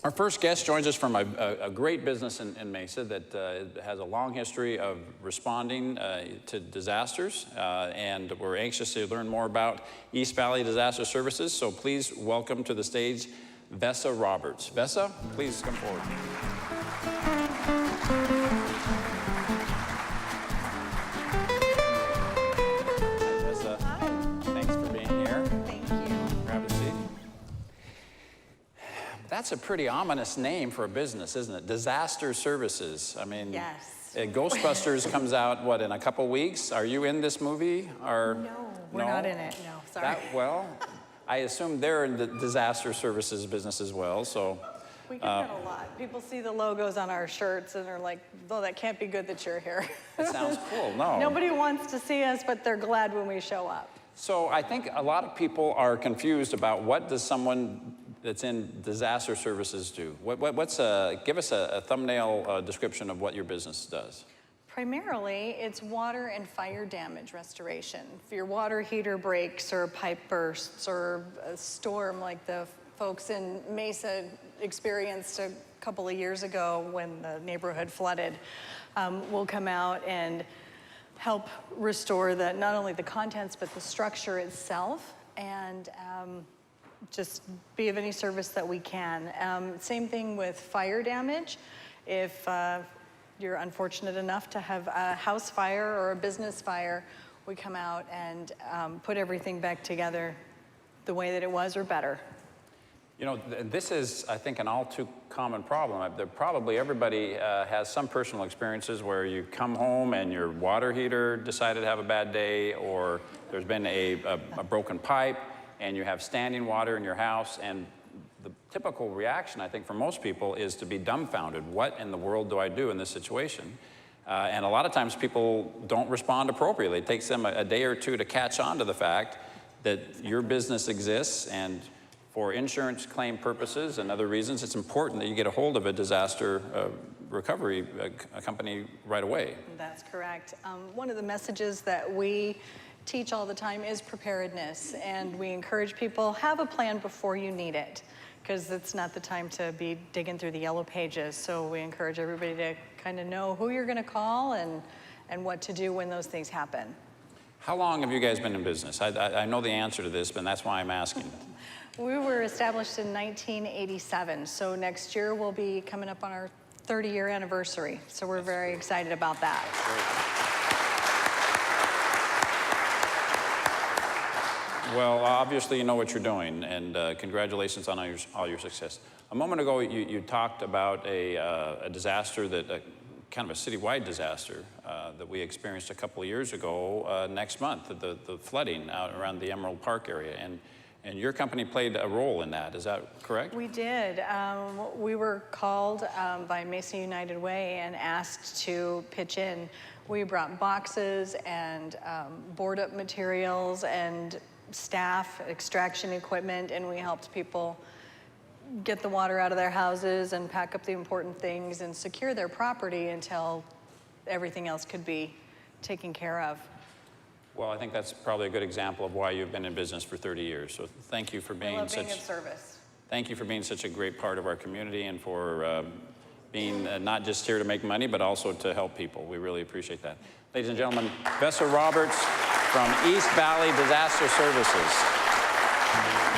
Our first guest joins us from a great business in Mesa that has a long history of responding to disasters, and we're anxious to learn more about East Valley Disaster Services. So please welcome to the stage Vessa Roberts. Vessa, please come forward. Vessa, thanks for being here. Thank you. Grab a seat. That's a pretty ominous name for a business, isn't it? Disaster Services. I mean, yes. Ghostbusters comes out, what, in a couple weeks? Are you in this movie? Or No, we're not in it. No, sorry. Well, I assume they're in the disaster services business as well, so. We get that a lot. People see the logos on our shirts and are like, oh, that can't be good that you're here. It sounds cool, no. Nobody wants to see us, but they're glad when we show up. So I think a lot of people are confused about what does someone that's in disaster services do? Give us a thumbnail description of what your business does. Primarily, it's water and fire damage restoration. If your water heater breaks or pipe bursts or a storm like the folks in Mesa experienced a couple of years ago when the neighborhood flooded, we'll come out and help restore not only the contents, but the structure itself, and just be of any service that we can. Same thing with fire damage. If you're unfortunate enough to have a house fire or a business fire, we come out and put everything back together the way that it was or better. You know, this is, I think, an all too common problem. Probably everybody has some personal experiences where you come home and your water heater decided to have a bad day, or there's been a broken pipe, and you have standing water in your house, and the typical reaction, I think, for most people is to be dumbfounded. What in the world do I do in this situation? And a lot of times people don't respond appropriately. It takes them a day or two to catch on to the fact that your business exists, and for insurance claim purposes and other reasons, it's important that you get a hold of a disaster recovery company right away. That's correct. One of the messages that we teach all the time is preparedness, and we encourage people, have a plan before you need it, because it's not the time to be digging through the yellow pages. So we encourage everybody to kind of know who you're going to call and what to do when those things happen. How long have you guys been in business? I know the answer to this, but that's why I'm asking. We were established in 1987, so next year we'll be coming up on our 30-year anniversary, so we're very excited about that. Well, obviously you know what you're doing, and congratulations on all your success. A moment ago, you talked about a disaster kind of a citywide disaster that we experienced a couple of years ago next month, the flooding out around the Emerald Park area, and your company played a role in that. Is that correct? We did. We were called by Mesa United Way and asked to pitch in. We brought boxes and board-up materials and staff, extraction equipment, and we helped people get the water out of their houses and pack up the important things and secure their property until everything else could be taken care of. Well, I think that's probably a good example of why you've been in business for 30 years. So thank you for being of service. Thank you for being such a great part of our community, and for being not just here to make money, but also to help people. We really appreciate that. Ladies and gentlemen, Vessa Roberts from East Valley Disaster Services.